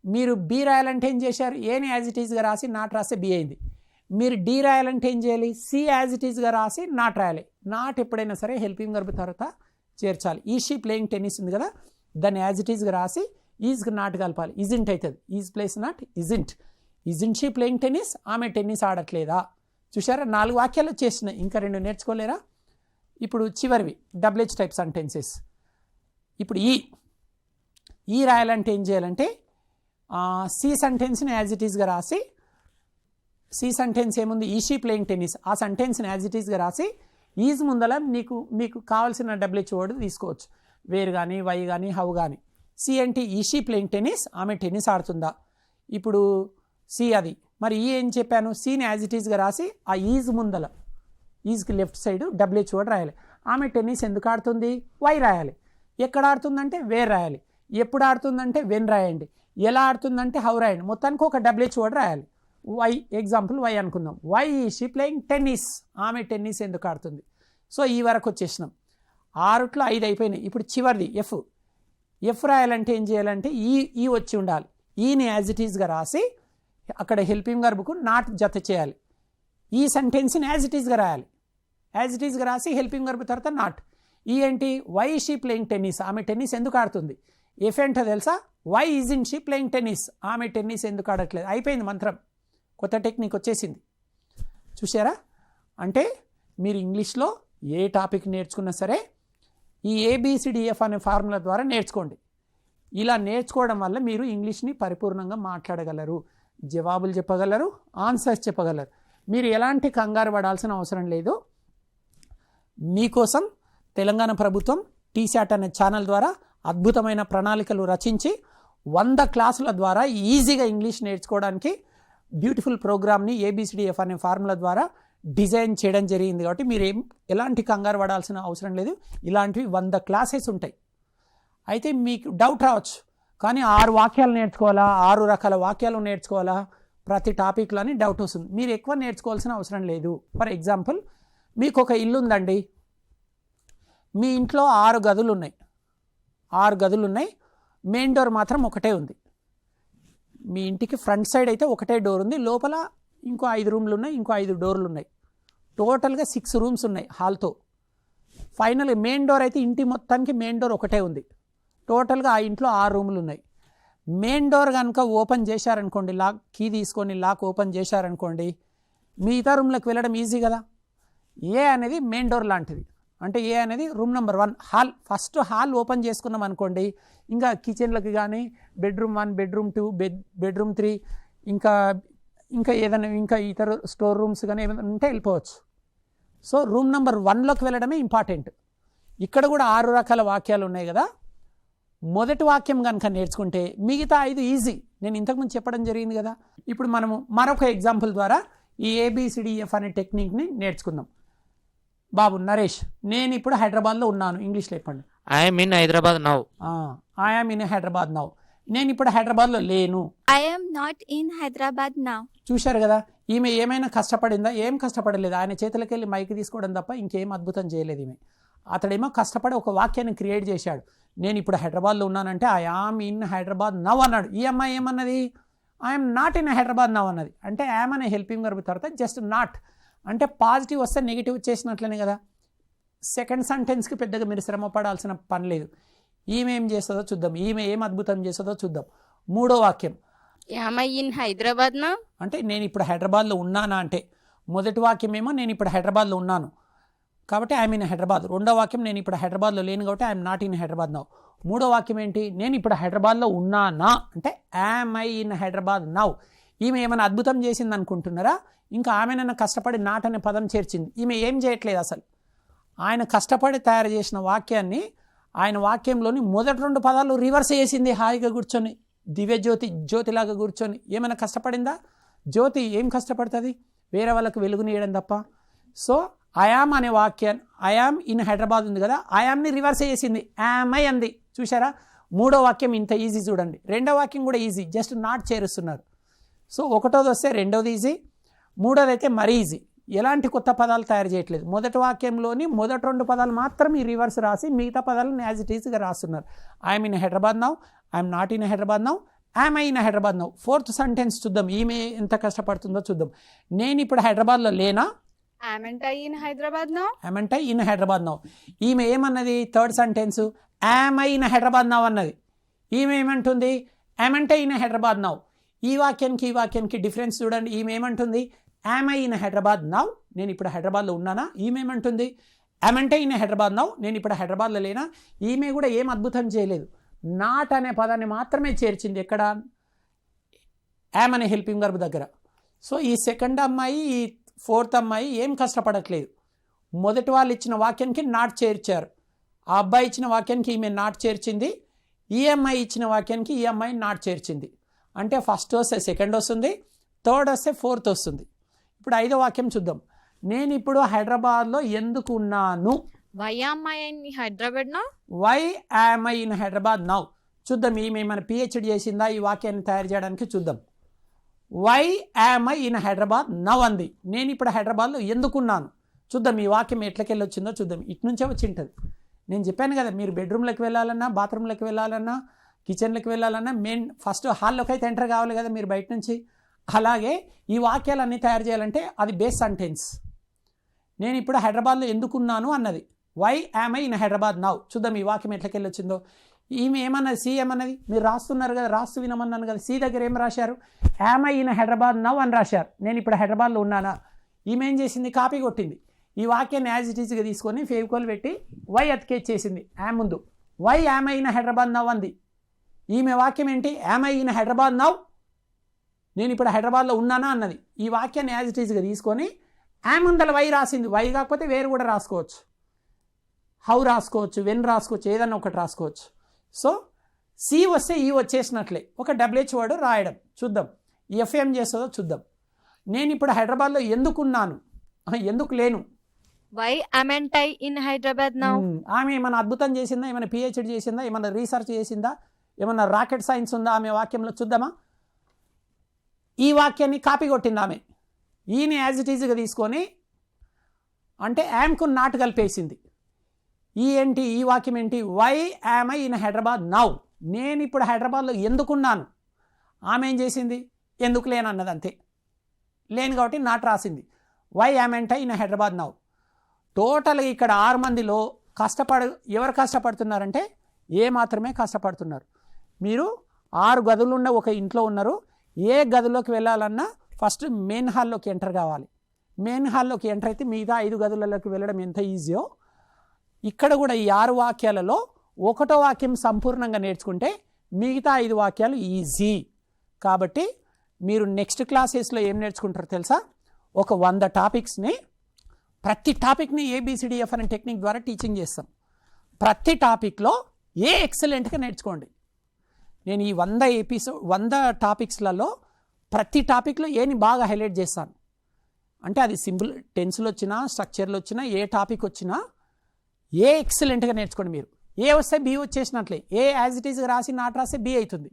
మీరు బి రాయాలంటే ఏం చేశారు? ఏని యాజ్ ఇట్ ఈజ్గా రాసి నాట్ రాస్తే బి అయింది. మీరు డి రాయాలంటే ఏం చేయాలి? సి యాజ్ ఇట్ ఈజ్గా రాసి నాట్ రాయాలి. నాట్ ఎప్పుడైనా సరే హెల్పింగ్ వర్బ్ తర్వాత చేర్చాలి. ఈషీ ప్లేయింగ్ టెన్నిస్ ఉంది కదా, దాన్ని యాజ్ ఇట్ ఈజ్గా రాసి ఈజ్కి నాట్ కలపాలి. ఇజింట్ అవుతుంది. Is place not isn't. Isn't she playing tennis, ఆమె టెన్నిస్ ఆడట్లేదా. చూసారా, 4 వాక్యాలు వచ్చేసినాయి, ఇంకా 2 నేర్చుకోలేరా? ఇప్పుడు చివరివి WH టైప్ సెంటెన్సెస్. ఇప్పుడు ఈ రాయాలంటే ఏం చేయాలంటే సి సెంటెన్స్ని యాజ్ ఇట్ ఈజ్గా రాసి, సి సెంటెన్స్ ఏముంది? ఈషీ ప్లేయింగ్ టెన్నిస్, ఆ సెంటెన్స్ని యాజ్ ఇట్ ఈజ్గా రాసి ఈజ్ ముందల మీకు కావాల్సిన WH వర్డ్ తీసుకోవచ్చు, వేర్ కానీ వై కానీ హౌ కానీ. సి అంటే ఈషీ ప్లేయింగ్ టెన్నిస్, ఆమె టెన్నిస్ ఆడుతుందా. ఇప్పుడు సి అది. మరి ఈ ఏం చెప్పాను? సీని యాజ్ ఇట్ ఈజ్గా రాసి ఆ ఈజ్ ముందల, ఈజ్కి లెఫ్ట్ సైడ్ WH వర్డ్ రాయాలి. ఆమె టెన్నిస్ ఎందుకు ఆడుతుంది? వై రాయాలి. ఎక్కడ ఆడుతుందంటే వేర్ రాయాలి. ఎప్పుడు ఆడుతుందంటే వెన్ రాయండి. ఎలా ఆడుతుందంటే హౌ రాయండి. మొత్తానికి ఒక WH వర్డ్ రాయాలి. వై, ఎగ్జాంపుల్ వై అనుకుందాం. Why is she playing tennis, ఆమె టెన్నిస్ ఎందుకు ఆడుతుంది. సో ఈ వరకు వచ్చేసినాం. 6ట్లో 5 అయిపోయినాయి. ఇప్పుడు చివరిది ఎఫ్ రాయాలంటే ఏం చేయాలంటే ఈ వచ్చి ఉండాలి. ఈని యాజ్ ఇట్ ఈజ్గా రాసి అక్కడ హెల్పింగ్ వర్బ్కు నాట్ జత చేయాలి. ఈ సెంటెన్స్ని యాజ్ ఇట్ ఈజ్గా రాయాలి. యాజ్ ఇట్ ఈజ్గా రాసి హెల్పింగ్ వర్బ్ తర్వాత నాట్. ఈ ఏంటి? Why is she playing tennis, ఆమె టెన్నిస్ ఎందుకు ఆడుతుంది. ఎఫ్ ఏంటో తెలుసా? Why is in she playing tennis, ఆమె టెన్నిస్ ఎందుకు ఆడట్లేదు. అయిపోయింది మంత్రం. కొత్త టెక్నిక్ వచ్చేసింది. చూసారా, అంటే మీరు ఇంగ్లీష్లో ఏ టాపిక్ నేర్చుకున్నా సరే ఈ ABCDF అనే ఫార్ములా ద్వారా నేర్చుకోండి. ఇలా నేర్చుకోవడం వల్ల మీరు ఇంగ్లీష్ని పరిపూర్ణంగా మాట్లాడగలరు, జవాబులు చెప్పగలరు, ఆన్సర్స్ చెప్పగలరు. మీరు ఎలాంటి కంగారు పడాల్సిన అవసరం లేదు. మీకోసం తెలంగాణ ప్రభుత్వం టీశాట్ అనే ఛానల్ ద్వారా అద్భుతమైన ప్రణాళికలు రచించి 100 క్లాసుల ద్వారా ఈజీగా ఇంగ్లీష్ నేర్చుకోవడానికి బ్యూటిఫుల్ ప్రోగ్రామ్ని ABCDF అనే ఫార్ములా ద్వారా డిజైన్ చేయడం జరిగింది. కాబట్టి మీరు ఎలాంటి కంగారు పడాల్సిన అవసరం లేదు. ఇలాంటివి 100 క్లాసెస్ ఉంటాయి. అయితే మీకు డౌట్ రావచ్చు, కానీ 6 వాక్యాలు నేర్చుకోవాలా, 6 రకాల వాక్యాలు నేర్చుకోవాలా, ప్రతి టాపిక్లోని డౌట్ వస్తుంది. మీరు ఎక్కువ నేర్చుకోవాల్సిన అవసరం లేదు. ఫర్ ఎగ్జాంపుల్, మీకు ఒక ఇల్లు ఉందండి, మీ ఇంట్లో 6 గదులు ఉన్నాయి, 6 గదులు ఉన్నాయి, మెయిన్ డోర్ మాత్రం ఒకటే ఉంది. మీ ఇంటికి ఫ్రంట్ సైడ్ అయితే ఒకటే డోర్ ఉంది, లోపల ఇంకో 5 రూమ్లు ఉన్నాయి, ఇంకో 5 డోర్లు ఉన్నాయి, టోటల్గా 6 రూమ్స్ ఉన్నాయి హాల్తో. ఫైనల్ మెయిన్ డోర్ అయితే ఇంటి మొత్తానికి మెయిన్ డోర్ ఒకటే ఉంది, టోటల్గా ఆ ఇంట్లో 6 రూములు ఉన్నాయి. మెయిన్ డోర్ కనుక ఓపెన్ చేశారనుకోండి, లాక్ కీ తీసుకొని లాక్ ఓపెన్ చేశారనుకోండి, మిగతా రూమ్లోకి వెళ్ళడం ఈజీ కదా. ఏ అనేది మెయిన్ డోర్ లాంటిది, అంటే ఏ అనేది room number 1 hall. First hall open చేసుకున్నాం అనుకోండి, ఇంకా కిచెన్లకి కానీ బెడ్రూమ్ 1, బెడ్రూమ్ 2, బెడ్రూమ్ 3, ఇంకా ఏదైనా ఇంకా ఇతర స్టోర్ రూమ్స్ కానీ ఏమైనా ఉంటే వెళ్ళిపోవచ్చు. సో రూమ్ నెంబర్ 1లోకి వెళ్ళడమే ఇంపార్టెంట్. ఇక్కడ కూడా 6 రకాల వాక్యాలు ఉన్నాయి కదా. మొదటి వాక్యం కనుక నేర్చుకుంటే మిగతా 5 ఈజీ. నేను ఇంతకుముందు చెప్పడం జరిగింది కదా. ఇప్పుడు మనము మరొక ఎగ్జాంపుల్ ద్వారా ఈ ABCDEF అనే టెక్నిక్ని నేర్చుకుందాం. బాబు నరేష్, నేను ఇప్పుడు హైదరాబాద్లో ఉన్నాను, ఇంగ్లీష్లో చెప్పండి. I am in Hyderabad now. I am in Hyderabad now. నేను ఇప్పుడు హైదరాబాద్లో లేను. I am not in Hyderabad now. చూశారు కదా, ఈమె ఏమైనా కష్టపడిందా? ఏం కష్టపడలేదు. ఆయన చేతులకి వెళ్ళి మైక్ తీసుకోవడం తప్ప ఇంకేం అద్భుతం చేయలేదు ఈమె. అతడేమో కష్టపడి ఒక వాక్యాన్ని క్రియేట్ చేశాడు. నేను ఇప్పుడు హైదరాబాద్లో ఉన్నానంటే I am in Hyderabad now అన్నాడు. ఈ అమ్మాయి ఏమన్నది? I'm not in Hyderabad now అన్నది. అంటే యామ్ అనే హెల్పింగ్ వర్బ్ తర్వాత జస్ట్ నాట్ అంటే పాజిటివ్ వస్తే నెగిటివ్ చేసినట్లనే కదా. సెకండ్ సెంటెన్స్కి పెద్దగా మీరు శ్రమ పడాల్సిన పని లేదు. ఈమె ఏం చేస్తుందో చూద్దాం, ఈమె ఏం అద్భుతం చేస్తుందో చూద్దాం. 3వ వాక్యం, Am I in Hyderabad now? అంటే నేను ఇప్పుడు హైదరాబాద్లో ఉన్నానా అంటే. మొదటి వాక్యం ఏమో నేను ఇప్పుడు హైదరాబాద్లో ఉన్నాను కాబట్టి ఐఎమ్ ఇన్ హైదరాబాద్. 2వ వాక్యం నేను ఇప్పుడు హైదరాబాద్లో లేను కాబట్టి I'm not in Hyderabad now. 3వ వాక్యం ఏంటి? నేను ఇప్పుడు హైదరాబాద్లో ఉన్నానా అంటే yam I in Hyderabad now. ఈమె ఏమైనా అద్భుతం చేసింది అనుకుంటున్నారా? ఇంకా ఆమెనైనా కష్టపడి నాట్ అనే పదం చేర్చింది. ఈమె ఏం చేయట్లేదు అసలు. ఆయన కష్టపడి తయారు చేసిన వాక్యాన్ని ఆయన వాక్యంలోని మొదటి 2 పదాలు రివర్స్ చేసింది హాయిగా కూర్చొని, జ్యోతిలాగా కూర్చొని. ఏమైనా కష్టపడిందా? జ్యోతి ఏం కష్టపడుతుంది? వేరే వాళ్ళకు వెలుగునియడం తప్ప. సో ఐయామ్ అనే వాక్యాన్ని, ఐయామ్ ఇన్ హైదరాబాద్ ఉంది కదా, ఐయామ్ని రివర్స్ చేసింది, యామ్ ఐ అంది. చూసారా? 3వ వాక్యం ఇంత ఈజీ చూడండి. 2వ వాక్యం కూడా ఈజీ, జస్ట్ నాట్ చేరుస్తున్నారు. సో 1వది వస్తే 2వది ఈజీ, 3వది అయితే మరీ ఈజీ. ఎలాంటి కొత్త పదాలు తయారు చేయట్లేదు. మొదటి వాక్యంలోని మొదటి 2 పదాలు మాత్రం ఈ రివర్స్ రాసి మిగతా పదాలను యాజ్ ఇట్ ఈస్గా రాస్తున్నారు. I'm in Hyderabad now, I'm not in Hyderabad now, yam I in Hyderabad now. 4th sentence చూద్దాం, ఈమె ఎంత కష్టపడుతుందో చూద్దాం. నేను ఇప్పుడు హైదరాబాద్లో లేనా? Aren't I in Hyderabad now? Amn't in Hyderabad now. ఈమె ఏమన్నది? 3rd sentence am I in Hyderabad now అన్నది. ఈమె ఏమంటుంది? Amn't in Hyderabad now. ఈ వాక్యానికి డిఫరెన్స్ చూడండి. ఈమె ఏమంటుంది? Am I in Hyderabad now, నేను ఇప్పుడు హైదరాబాద్లో ఉన్నానా. ఈమె ఏమంటుంది? యామంట ఇన్ హైదరాబాద్ నౌ, నేను ఇప్పుడు హైదరాబాద్లో లేనా. ఈమె కూడా ఏం అద్భుతం చేయలేదు, నాట్ అనే పదాన్ని మాత్రమే చేర్చింది. ఎక్కడ? యామ్ అనే హెల్పింగ్ వర్బ్ దగ్గర. సో ఈ సెకండ్ అమ్మాయి, ఈ 4th అమ్మాయి ఏం కష్టపడట్లేదు. మొదటి వాళ్ళు ఇచ్చిన వాక్యానికి నాట్ చేర్చారు. ఆ అబ్బాయి ఇచ్చిన వాక్యానికి ఈమె నాట్ చేర్చింది. ఈ అమ్మాయి ఇచ్చిన వాక్యానికి ఈ అమ్మాయి నాట్ చేర్చింది. అంటే ఫస్ట్ వస్తే సెకండ్ వస్తుంది, 3rd వస్తే 4th వస్తుంది. ఇప్పుడు 5వ వాక్యం చూద్దాం. నేను ఇప్పుడు హైదరాబాద్లో ఎందుకు ఉన్నాను? Why am I in Hyderabad now? Why am I in Hyderabad now. చూద్దాం, ఈమె మన PhD చేసిందా ఈ వాక్యాన్ని తయారు చేయడానికి? చూద్దాం. Why am I in Hyderabad now అంది. నేను ఇప్పుడు హైదరాబాద్లో ఎందుకున్నాను. చూద్దాం ఈ వాక్యం ఎట్లకెళ్ళి వచ్చిందో చూద్దాం. ఇటు నుంచే వచ్చి ఉంటుంది. నేను చెప్పాను కదా, మీరు బెడ్రూమ్లోకి వెళ్ళాలన్నా, బాత్రూంలోకి వెళ్ళాలన్నా, కిచెన్లోకి వెళ్ళాలన్నా మెయిన్ ఫస్ట్ హాల్లోకి అయితే ఎంటర్ కావాలి కదా మీరు బయట నుంచి. అలాగే ఈ వాక్యాలన్నీ తయారు చేయాలంటే అది బేస్ సెంటెన్స్. నేను ఇప్పుడు హైదరాబాద్లో ఎందుకున్నాను అన్నది. Why am I in Hyderabad now. చూద్దాం ఈ వాక్యం ఎట్లకెళ్ళి వచ్చిందో. ఈమె ఏమన్నది? సి ఏమన్నది? మీరు రాస్తున్నారు కదా, రాస్తూ వినమన్నాను కదా. సి దగ్గర ఏం రాశారు? Yam I in Hyderabad now అని రాశారు. నేను ఇప్పుడు హైదరాబాద్లో ఉన్నానా. ఈమె ఏం చేసింది? కాపీ కొట్టింది. ఈ వాక్యాన్ని యాజ్ ఇట్ ఈస్గా తీసుకొని ఫేవికోల్ పెట్టి వై అతికేజ్ చేసింది యామ్ ముందు. Why am I in Hyderabad now అంది. ఈమె వాక్యం ఏంటి? Am I in Hyderabad now, నేను ఇప్పుడు హైదరాబాద్లో ఉన్నానా అన్నది. ఈ వాక్యాన్ని యాజ్ ఇట్ ఈస్గా తీసుకొని యామ్ ముందల వై రాసింది. వై కాకపోతే వేరు కూడా రాసుకోవచ్చు, హౌ రాసుకోవచ్చు, వెన్ రాసుకోవచ్చు, ఏదన్నా ఒకటి రాసుకోవచ్చు. సో సి వస్తే ఈ వచ్చేసినట్లే ఒక WH వర్డ్ రాయడం. చూద్దాం ఎఫ్ ఏం చేస్తుందో చూద్దాం. నేను ఇప్పుడు హైదరాబాద్లో ఎందుకున్నాను, ఎందుకు లేను. Why aren't I in Hyderabad now? ఆమె ఏమైనా అద్భుతం చేసిందా? ఏమైనా PhD చేసిందా? ఏమైనా రీసెర్చ్ చేసిందా? ఏమైనా రాకెట్ సైన్స్ ఉందా ఆమె వాక్యంలో? చూద్దామా. ఈ వాక్యాన్ని కాపీ కొట్టింది ఆమె. ఈయన యాజ్ ఇట్ ఈజ్గా తీసుకొని అంటే యామ్కు నాట్ కలిపేసింది. ఈ వాక్యం ఏంటి? Why am I in Hyderabad now? నేను ఇప్పుడు హైదరాబాద్లో ఎందుకున్నాను? ఆమె ఏం చేసింది? ఎందుకు లేనన్నది అంతే. లేను కాబట్టి నాట్ రాసింది. Why amn't I in Hyderabad now. టోటల్గా ఇక్కడ 6 మందిలో ఎవరు కష్టపడుతున్నారంటే ఏ మాత్రమే కష్టపడుతున్నారు. మీరు 6 గదులు ఉన్న ఒక ఇంట్లో ఉన్నారు. ఏ గదిలోకి వెళ్ళాలన్నా ఫస్ట్ మెయిన్ హాల్లోకి ఎంటర్ కావాలి. మెయిన్ హాల్లోకి ఎంటర్ అయితే మిగతా 5 గదులలోకి వెళ్ళడం ఎంత ఈజీయో ఇక్కడ కూడా ఈ 6 వాక్యాలలో 1వ వాక్యం సంపూర్ణంగా నేర్చుకుంటే మిగతా 5 వాక్యాలు ఈజీ. కాబట్టి మీరు నెక్స్ట్ క్లాసెస్లో ఏం నేర్చుకుంటారో తెలుసా? ఒక 100 టాపిక్స్ని, ప్రతి టాపిక్ని ABCDF అనే టెక్నిక్ ద్వారా టీచింగ్ చేస్తాం. ప్రతి టాపిక్లో ఎక్సలెంట్గా నేర్చుకోండి. నేను ఈ 100 టాపిక్స్లలో ప్రతి టాపిక్లో ఏని బాగా హైలైట్ చేస్తాను. అంటే అది సింపుల్ టెన్స్లో వచ్చినా స్ట్రక్చర్లో వచ్చినా ఏ టాపిక్ వచ్చినా ఎక్సలెంట్గా నేర్చుకోండి. మీరు వస్తే B వచ్చేసినట్లే. యాజ్ ఇట్ ఈజ్గా రాసి నాట్ రాస్తే B అవుతుంది.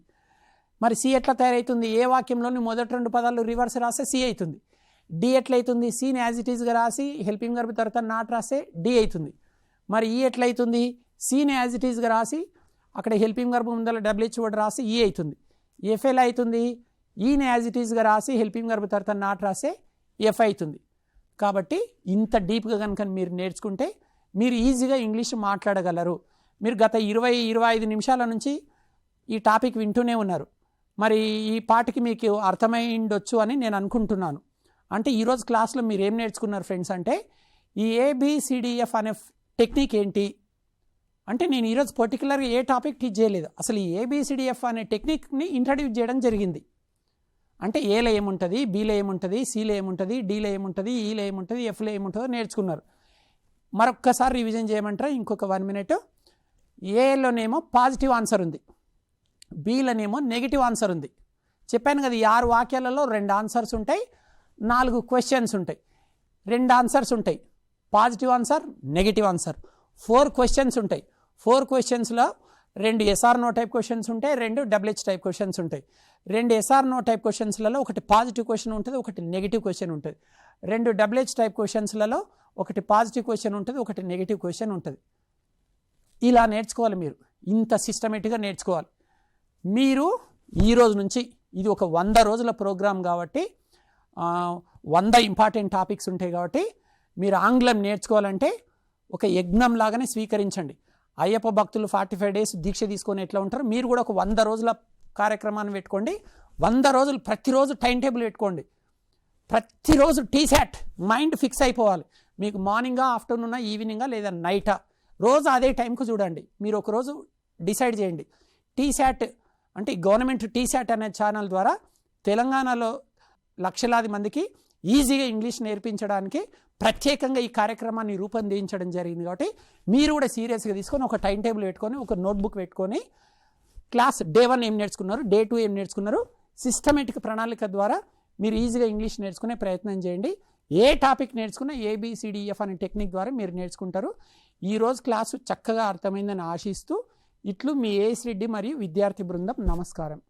మరి C ఎట్లా తయారవుతుంది? ఏ వాక్యంలోని మొదటి 2 పదాలు రివర్స్ రాస్తే C అవుతుంది. D ఎట్లయితుంది? Cని యాజ్ ఇట్ ఈజ్గా రాసి హెల్పింగ్ వర్బ్ తర్వాత నాట్ రాస్తే D అవుతుంది. మరి E ఎట్లయితుంది? Cని యాజ్ ఇట్ ఈజ్గా రాసి అక్కడ హెల్పింగ్ వర్బ్ ముందర WH వర్డ్ రాసి E అవుతుంది. F ఎలా అవుతుంది? ఈని యాజ్ ఇట్ ఈజ్గా రాసి హెల్పింగ్ వర్బ్ తర్వాత నాట్ రాస్తే F అవుతుంది. కాబట్టి ఇంత డీప్గా కనుక మీరు నేర్చుకుంటే మీరు ఈజీగా ఇంగ్లీష్ మాట్లాడగలరు. మీరు గత 20-25 నిమిషాల నుంచి ఈ టాపిక్ వింటూనే ఉన్నారు. మరి ఈ పాటికి మీకు అర్థమైండొచ్చు అని నేను అనుకుంటున్నాను. అంటే ఈరోజు క్లాస్లో మీరు ఏం నేర్చుకున్నారు ఫ్రెండ్స్ అంటే ఈ ABCDF అనే టెక్నిక్ ఏంటి అంటే నేను ఈరోజు పర్టికులర్గా ఏ టాపిక్ టీచ్ చేయలేదు. అసలు ఈ ABCDF అనే టెక్నిక్ని ఇంట్రడ్యూస్ చేయడం జరిగింది. అంటే ఏలో ఏముంటుంది, బీలో ఏముంటుంది, సిలో ఏముంటుంది, డీలో ఏముంటుంది, ఈలో ఏముంటుంది, ఎఫ్లో ఏముంటుందో నేర్చుకున్నారు. మరొక్కసారి రివిజన్ చేయమంటారా? ఇంకొక 1 మినిట్. ఏలోనేమో పాజిటివ్ ఆన్సర్ ఉంది, బీలోనేమో నెగిటివ్ ఆన్సర్ ఉంది. చెప్పాను కదా, ఈ 6 వాక్యాలలో 2 ఆన్సర్స్ ఉంటాయి, 4 క్వశ్చన్స్ ఉంటాయి. 2 ఆన్సర్స్ ఉంటాయి, positive answer, negative answer. 4 questions ఉంటాయి. 4 క్వశ్చన్స్లో 2 SR/NO టైప్ క్వశ్చన్స్ ఉంటాయి, 2 WH టైప్ క్వశ్చన్స్ ఉంటాయి. 2 SR/NO టైప్ క్వశ్చన్స్లలో ఒకటి పాజిటివ్ క్వశ్చన్ ఉంటుంది, ఒకటి నెగిటివ్ క్వశ్చన్ ఉంటుంది. 2 WH టైప్ క్వశ్చన్స్లలో ఒకటి పాజిటివ్ క్వశ్చన్ ఉంటుంది, ఒకటి నెగిటివ్ క్వశ్చన్ ఉంటుంది. ఇలా నేర్చుకోవాలి. మీరు ఇంత సిస్టమేటిక్గా నేర్చుకోవాలి. మీరు ఈ రోజు నుంచి ఇది ఒక 100 రోజుల ప్రోగ్రామ్ కాబట్టి 100 ఇంపార్టెంట్ టాపిక్స్ ఉంటాయి. కాబట్టి మీరు ఆంగ్లం నేర్చుకోవాలంటే ఒక యజ్ఞం లాగానే స్వీకరించండి. అయ్యప్ప భక్తులు 45 డేస్ దీక్ష తీసుకొని ఎట్లా ఉంటారు, మీరు కూడా ఒక 100 రోజుల కార్యక్రమాన్ని పెట్టుకోండి. 100 రోజులు ప్రతిరోజు టైం టేబుల్ పెట్టుకోండి. ప్రతిరోజు TSAT మైండ్ ఫిక్స్ అయిపోవాలి. మీకు మార్నింగా, ఆఫ్టర్నూనా, ఈవినింగా లేదా నైటా, రోజు అదే టైంకు చూడండి. మీరు ఒకరోజు డిసైడ్ చేయండి. TSAT అంటే గవర్నమెంట్ TSAT అనే ఛానల్ ద్వారా తెలంగాణలో లక్షలాది మందికి ఈజీగా ఇంగ్లీష్ నేర్పించడానికి ప్రత్యేకంగా ఈ కార్యక్రమాన్ని రూపొందించడం జరిగింది. కాబట్టి మీరు కూడా సీరియస్గా తీసుకొని ఒక టైం టేబుల్ పెట్టుకొని, ఒక నోట్బుక్ పెట్టుకొని క్లాస్ డే 1 ఏం నేర్చుకున్నారు, డే 2 ఏం నేర్చుకున్నారు, సిస్టమేటిక్ ప్రణాళిక ద్వారా మీరు ఈజీగా ఇంగ్లీష్ నేర్చుకునే ప్రయత్నం చేయండి. ఏ టాపిక్ నేర్చుకున్నా ABCDF అనే టెక్నిక్ ద్వారా మీరు నేర్చుకుంటారు. ఈరోజు క్లాసు చక్కగా అర్థమైందని ఆశిస్తూ ఇట్లు మీ AS రెడ్డి మరియు విద్యార్థి బృందం. నమస్కారం.